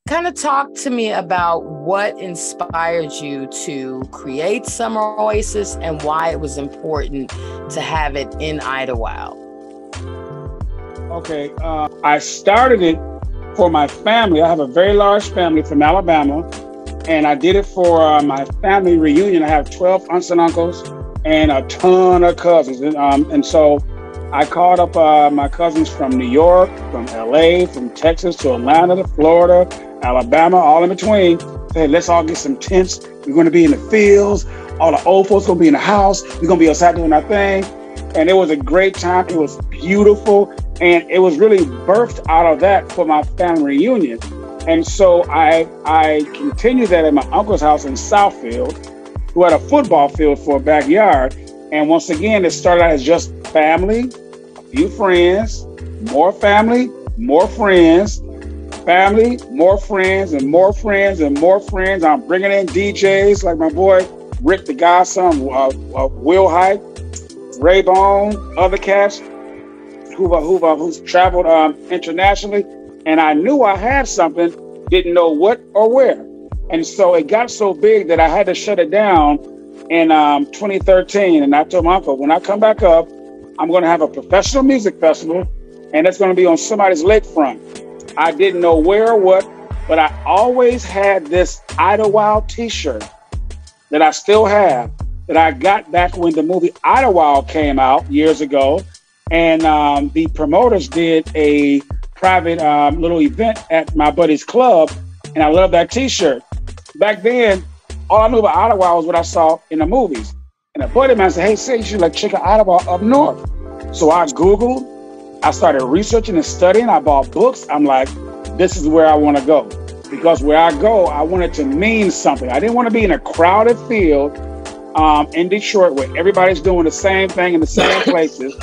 Kind of talk to me about what inspired you to create Summer Oasis and why it was important to have it in Idlewild. Okay, I started it for my family. I have a very large family from Alabama, and I did it for my family reunion. I have 12 aunts and uncles and a ton of cousins. And so I called up my cousins from New York, from LA, from Texas to Atlanta to Florida, Alabama, all in between. Hey, let's all get some tents. We're going to be in the fields. All the old folks going to be in the house. We're going to be outside doing our thing. And it was a great time. It was beautiful. And it was really birthed out of that for my family reunion. And so I continued that at my uncle's house in Southfield, who had a football field for a backyard. And once again, it started out as just family, a few friends, more family, more friends, family, more friends, and more friends, and more friends. I'm bringing in DJs like my boy Rick the Godson, Will Hype, Ray Bone, other cats who's traveled internationally. And I knew I had something, didn't know what or where. And so it got so big that I had to shut it down in 2013. And I told my uncle, when I come back up, I'm going to have a professional music festival, and it's going to be on somebody's lakefront. I didn't know where or what, but I always had this Idlewild t-shirt that I still have, that I got back when the movie Idlewild came out years ago. And the promoters did a private little event at my buddy's club, and I love that t-shirt. Back then, all I knew about Idlewild was what I saw in the movies. And a buddy of mine said, hey, say you should check out Idlewild up north. So I Googled, I started researching and studying, I bought books. I'm like, this is where I want to go. Because where I go, I want it to mean something. I didn't want to be in a crowded field in Detroit where everybody's doing the same thing in the same places.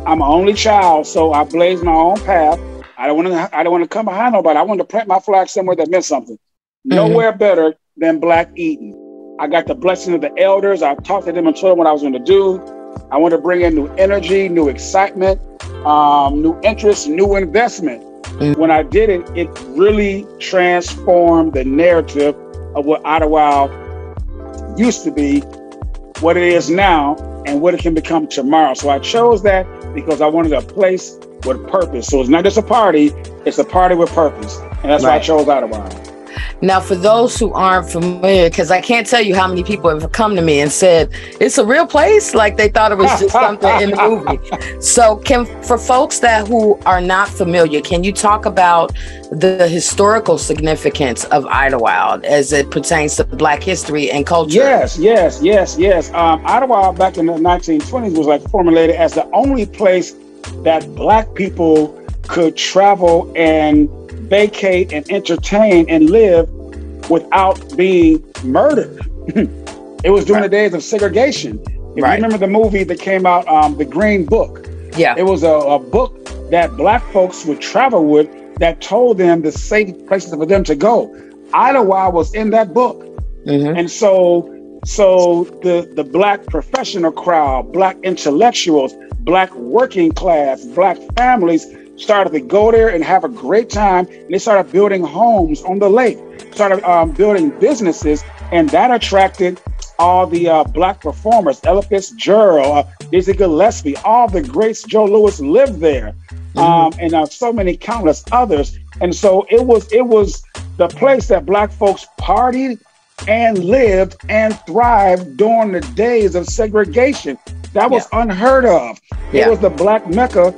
I'm an only child, so I blazed my own path. I don't want to come behind nobody. I wanted to plant my flag somewhere that meant something. Nowhere better than Black Eden. I got the blessing of the elders. I talked to them and told them what I was going to do. I want to bring in new energy, new excitement, new interest, new investment. When I did it, it really transformed the narrative of what Idlewild used to be, what it is now, and what it can become tomorrow. So I chose that because I wanted a place with purpose. So it's not just a party, it's a party with purpose. And that's why I chose Idlewild. Now, for those who aren't familiar, because I can't tell you how many people have come to me and said, it's a real place, like they thought it was just something in the movie. So for folks who are not familiar, can you talk about the historical significance of Idlewild as it pertains to Black history and culture? Yes. Idlewild back in the 1920s was formulated as the only place that Black people could travel and vacate and entertain and live without being murdered. It was during the days of segregation. If you remember the movie that came out, The Green Book. Yeah. It was a book that Black folks would travel with that told them the safe places for them to go. Idlewild was in that book. And so the Black professional crowd, Black intellectuals, Black working class, Black families started to go there and have a great time. And they started building homes on the lake, started building businesses, and that attracted all the Black performers, Ella Fitzgerald, Dizzy Gillespie, all the greats. Joe Louis lived there, and so many countless others. And so it was the place that Black folks partied and lived and thrived during the days of segregation. That was unheard of. It was the Black Mecca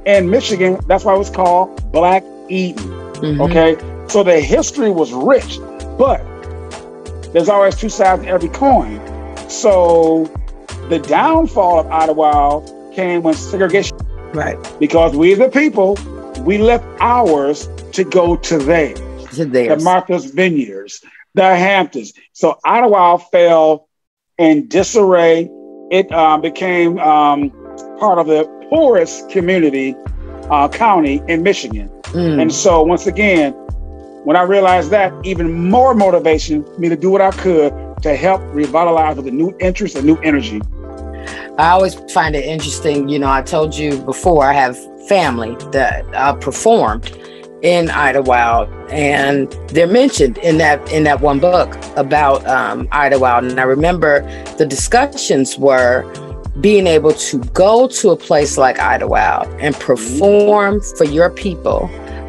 in Michigan. That's why it was called Black Eden. Okay, so the history was rich, but there's always two sides to every coin. So the downfall of Idlewild came when segregation, because we the people, we left ours to go to theirs. The Martha's Vineyards, the Hamptons. So Idlewild fell in disarray. It became part of the poorest county in Michigan. And so once again, when I realized that, even more motivation for me to do what I could to help revitalize with a new interest and new energy. I always find it interesting. I told you before, I have family that performed. in Idlewild, and they're mentioned in that one book about Idlewild. And I remember the discussions were being able to go to a place like Idlewild and perform for your people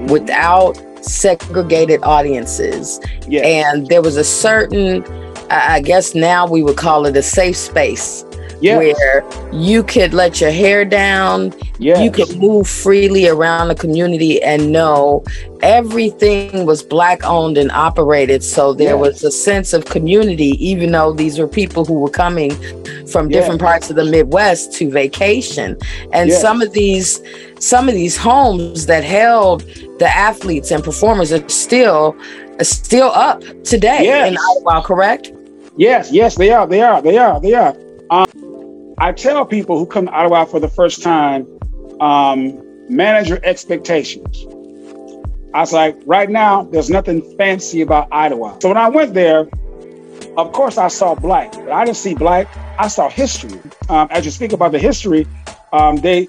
without segregated audiences. Yes. And there was a certain, I guess now we would call it a safe space. Yes. Where you could let your hair down, yes. You could move freely around the community and know everything was Black owned and operated. So there yes. was a sense of community, even though these were people who were coming from yes. different parts of the Midwest to vacation. And yes. some of these homes that held the athletes and performers are still up today yes. in Idlewild, correct? Yes, they are. I tell people who come to Idlewild for the first time, manage your expectations. I was like, right now, there's nothing fancy about Idlewild. So when I went there, of course, I saw Black, but I didn't see Black. I saw history. As you speak about the history, they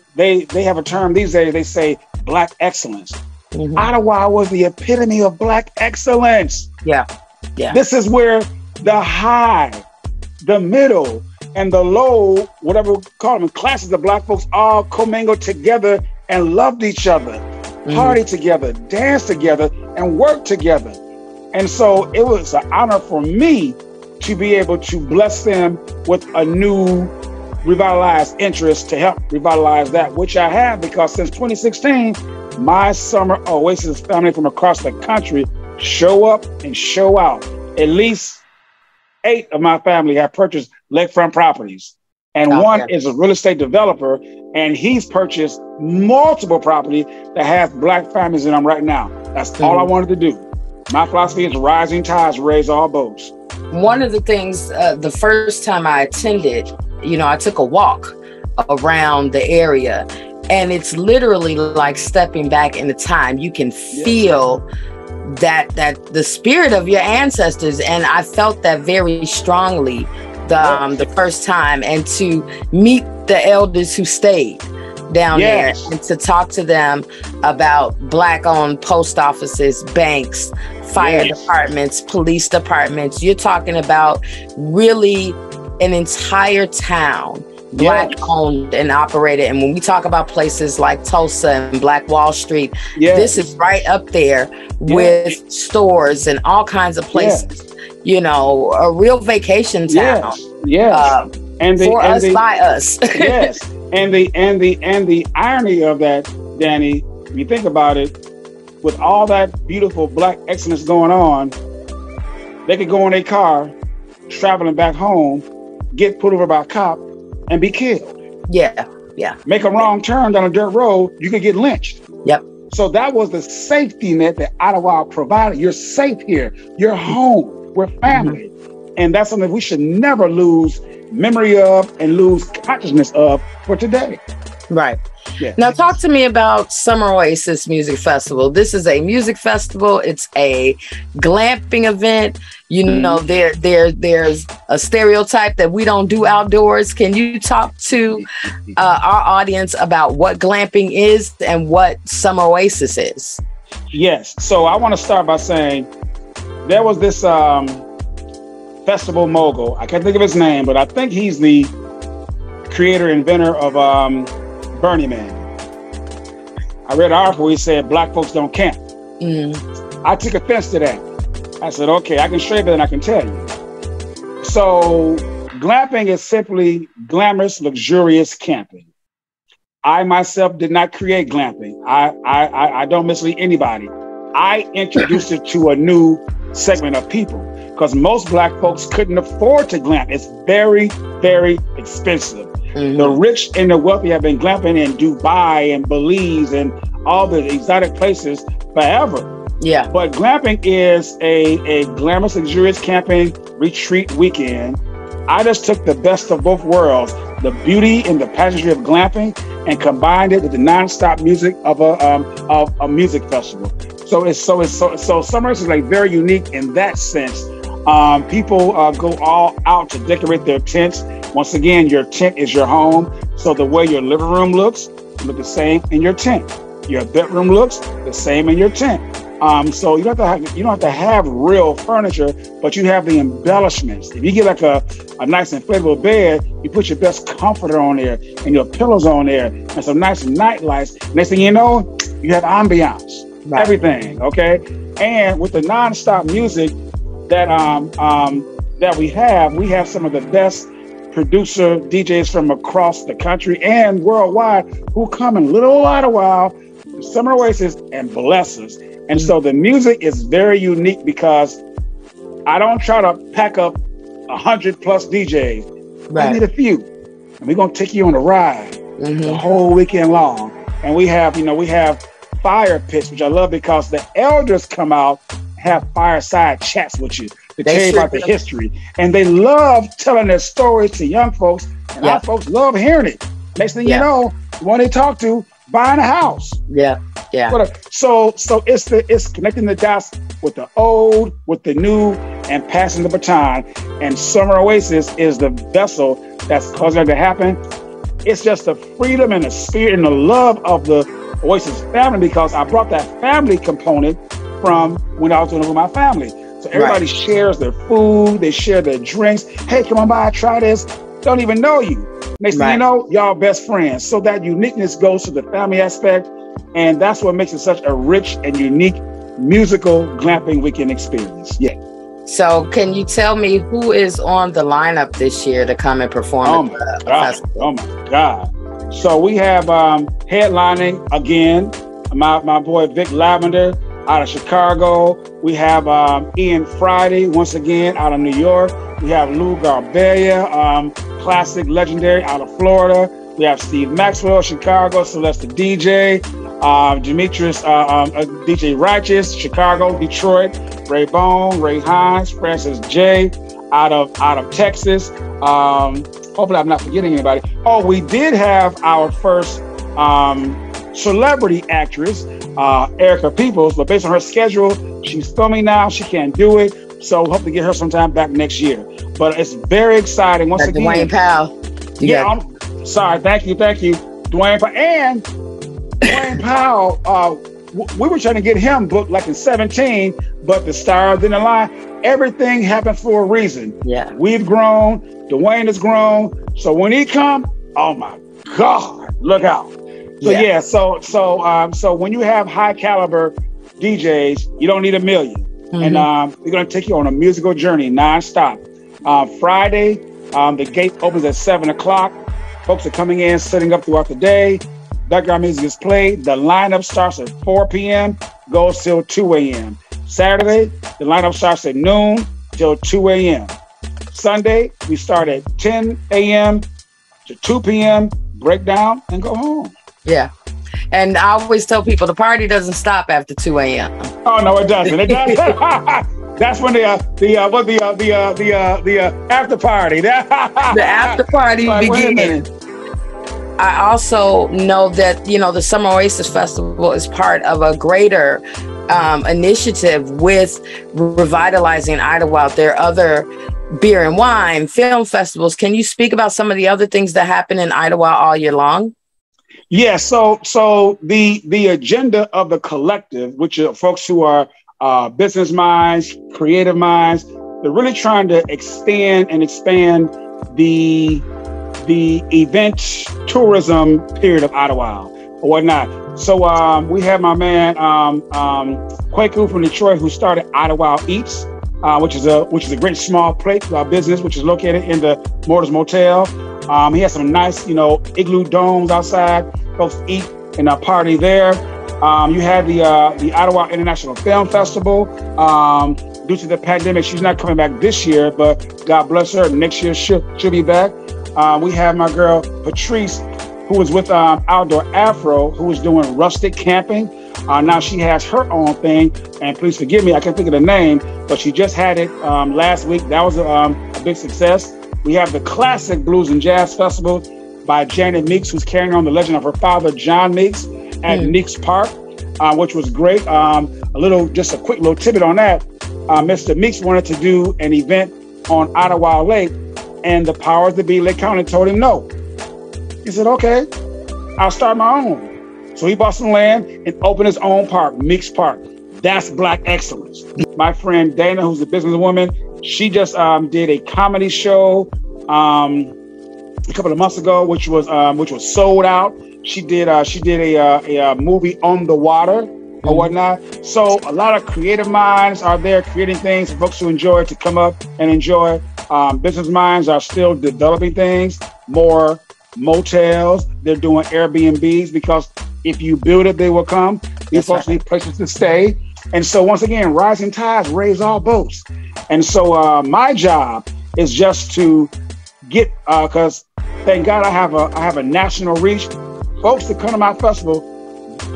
have a term these days. They say Black excellence. Mm-hmm. Idlewild was the epitome of Black excellence. Yeah. This is where the high, the middle, and the low, whatever we call them, classes of Black folks all commingled together and loved each other, party together, dance together, and work together. And so it was an honor for me to be able to bless them with a new revitalized interest to help revitalize that, which I have, because since 2016, my Summer Oasis family from across the country show up and show out. At least 8 of my family have purchased lakefront properties. And one is a real estate developer, and he's purchased multiple property that has Black families in them right now. That's all I wanted to do. My philosophy is rising tides raise all boats. One of the things, the first time I attended, I took a walk around the area, and it's literally like stepping back into time. You can feel that the spirit of your ancestors, and I felt that very strongly the first time, and to meet the elders who stayed down there and to talk to them about Black-owned post offices, banks, fire departments, police departments. You're talking about really an entire town Black-owned and operated. And when we talk about places like Tulsa and Black Wall Street, this is right up there with stores and all kinds of places. A real vacation town. By us. And the irony of that, Danny, if you think about it, with all that beautiful Black excellence going on, they could go in a car, traveling back home, get pulled over by a cop, and be killed. Make a wrong turn down a dirt road, you could get lynched. So that was the safety net that Idlewild provided. You're safe here. You're home. We're family. And that's something we should never lose memory of and lose consciousness of for today. Right. Now talk to me about Summer Oasis Music Festival. This is a music festival. It's a glamping event. There's a stereotype that we don't do outdoors. Can you talk to our audience about what glamping is and what Summer Oasis is? Yes. So I want to start by saying there was this festival mogul. I can't think of his name, but I think he's the creator, inventor of Burning Man. I read an article where he said Black folks don't camp. I took offense to that. I said, okay, I can show you better than I can tell you. So glamping is simply glamorous, luxurious camping. I myself did not create glamping. I don't mislead anybody. I introduced it to a new segment of people because most Black folks couldn't afford to glamp. It's very, very expensive. The rich and the wealthy have been glamping in Dubai and Belize and all the exotic places forever. But glamping is a glamorous, luxurious camping retreat weekend. I just took the best of both worlds, the beauty and the pageantry of glamping, and combined it with the nonstop music of a music festival. So Summer is like very unique in that sense. People go all out to decorate their tents. Once again, your tent is your home. So the way your living room looks, look the same in your tent. your bedroom looks the same in your tent. So you don't have to have real furniture, but you have the embellishments. If you get like a nice inflatable bed, you put your best comforter on there and your pillows on there and some nice night lights. Next thing you know, you have ambiance, everything, okay? And with the nonstop music that we have some of the best producer DJs from across the country and worldwide who come in little Idlewild, Summer Oasis, and bless us. And so the music is very unique because I don't try to pack up 100+ DJs. Right. I need a few. And we're going to take you on a ride the whole weekend long. And we have fire pits, which I love because the elders come out, have fireside chats with you to tell you about the history. And they love telling their stories to young folks. And our folks love hearing it. Next thing you know, the one they talk to, buying a house. So it's connecting the dots with the old, with the new, and passing the baton. And Summer Oasis is the vessel that's causing that to happen. It's just the freedom and the spirit and the love of the Oasis family, because I brought that family component from when I was doing it with my family. So everybody shares their food, they share their drinks. Hey, come on by, try this. Don't even know you. Next thing you know, y'all best friends. So that uniqueness goes to the family aspect, and that's what makes it such a rich and unique musical glamping weekend experience. Yeah. So can you tell me who is on the lineup this year to come and perform at the festival? Oh my God. So we have headlining again, my boy Vic Lavender out of Chicago. We have Ian Friday, once again, out of New York. We have Lou Garbella, classic, legendary, out of Florida. We have Steve Maxwell, Chicago, Celeste DJ, Demetrius, DJ Righteous, Chicago, Detroit, Ray Bone, Ray Hines, Francis J, out of Texas. Hopefully I'm not forgetting anybody. Oh, we did have our first celebrity actress, Erica Peoples, but based on her schedule, she's filming now. She can't do it. So hope to get her sometime back next year. But it's very exciting. Once again, Dwayne Powell. I'm sorry. Thank you. Dwayne Powell. And Dwayne Powell, we were trying to get him booked like in 2017, but the stars didn't align. Everything happened for a reason. Yeah. We've grown. Dwayne has grown. So when he come, oh my God, look out. So so when you have high caliber DJs, you don't need a million. And we're going to take you on a musical journey nonstop. Friday, the gate opens at 7:00. Folks are coming in, setting up throughout the day. Background music is played. The lineup starts at 4 p.m., goes till 2 a.m. Saturday, the lineup starts at noon till 2 a.m. Sunday, we start at 10 a.m. to 2 p.m., break down, and go home. Yeah. And I always tell people the party doesn't stop after 2 a.m. Oh no, it doesn't. It doesn't. That's when the after party. The after party begins. I also know that the Summer Oasis Festival is part of a greater initiative with revitalizing Idlewild. There are other beer and wine, film festivals. Can you speak about some of the other things that happen in Idlewild all year long? Yeah, so the agenda of the collective, which are folks who are business minds, creative minds, they're really trying to extend and expand the event tourism period of Idlewild or whatnot. So we have my man Kwaku from Detroit, who started Idlewild Eats, which is a great small plate business, which is located in the Mortars Motel. He has some nice, igloo domes outside. Folks eat and party there. You had the Idlewild International Film Festival. Due to the pandemic, she's not coming back this year, but God bless her. Next year she'll be back. We have my girl Patrice, who was with Outdoor Afro, who was doing rustic camping. Now she has her own thing, and please forgive me, I can't think of the name, but she just had it last week. That was a big success. We have the Classic Blues and Jazz Festival by Janet Meeks, who's carrying on the legend of her father, John Meeks, at Meeks Park, which was great. Just a quick little tidbit on that. Mr. Meeks wanted to do an event on Idlewild Lake, and the powers that be, Lake County, told him no. He said, okay, I'll start my own. So he bought some land and opened his own park, mixed park. That's Black excellence. My friend Dana, who's a businesswoman, she just did a comedy show a couple of months ago, which was sold out. She did a movie on the water or whatnot. So a lot of creative minds are there creating things for folks to enjoy, to come up and enjoy. Business minds are still developing things, more motels. They're doing Airbnbs because if you build it, they will come. These folks need places to stay. And so once again, rising tides raise all boats. And so my job is just to get, because thank God I have a national reach. Folks that come to my festival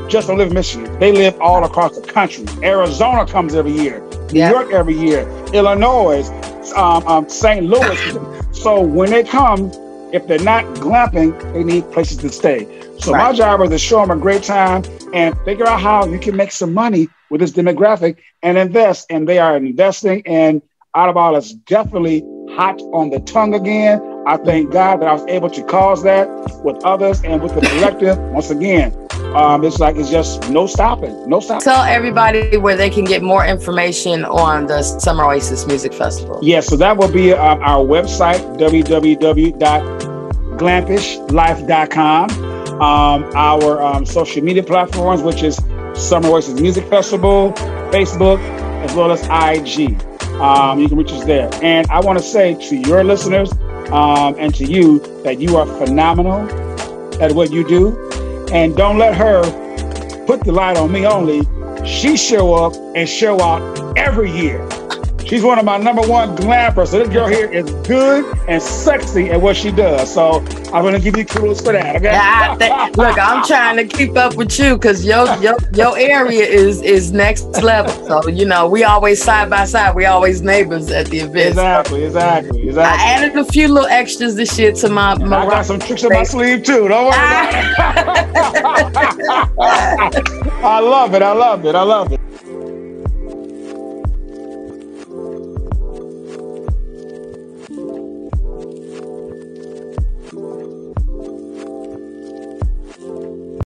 just don't live in Michigan. They live all across the country. Arizona comes every year. New York every year. Illinois, St. Louis. So when they come, if they're not glamping, they need places to stay. So my job is to show them a great time and figure out how you can make some money with this demographic and invest. And they are investing. And Idlewild is definitely hot on the tongue again. I thank God that I was able to cause that with others and with the collective. Once again, it's just no stopping. Tell everybody where they can get more information on the Summer Oasis Music Festival. Yes, so that will be our website, www.glampishlife.com. Our social media platforms, which is Summer Oasis Music Festival, Facebook, as well as IG. You can reach us there. And I want to say to your listeners and to you that you are phenomenal at what you do. And don't let her put the light on me only. She show up and show out every year. She's one of my #1 glampers. So this girl here is good and sexy at what she does. So I'm going to give you kudos for that. Okay? Look, I'm trying to keep up with you because your area is next level. So, we always side by side. We always neighbors at the event. Exactly. I added a few little extras this year to my I got some tricks in my sleeve too. Don't worry about it. I love it.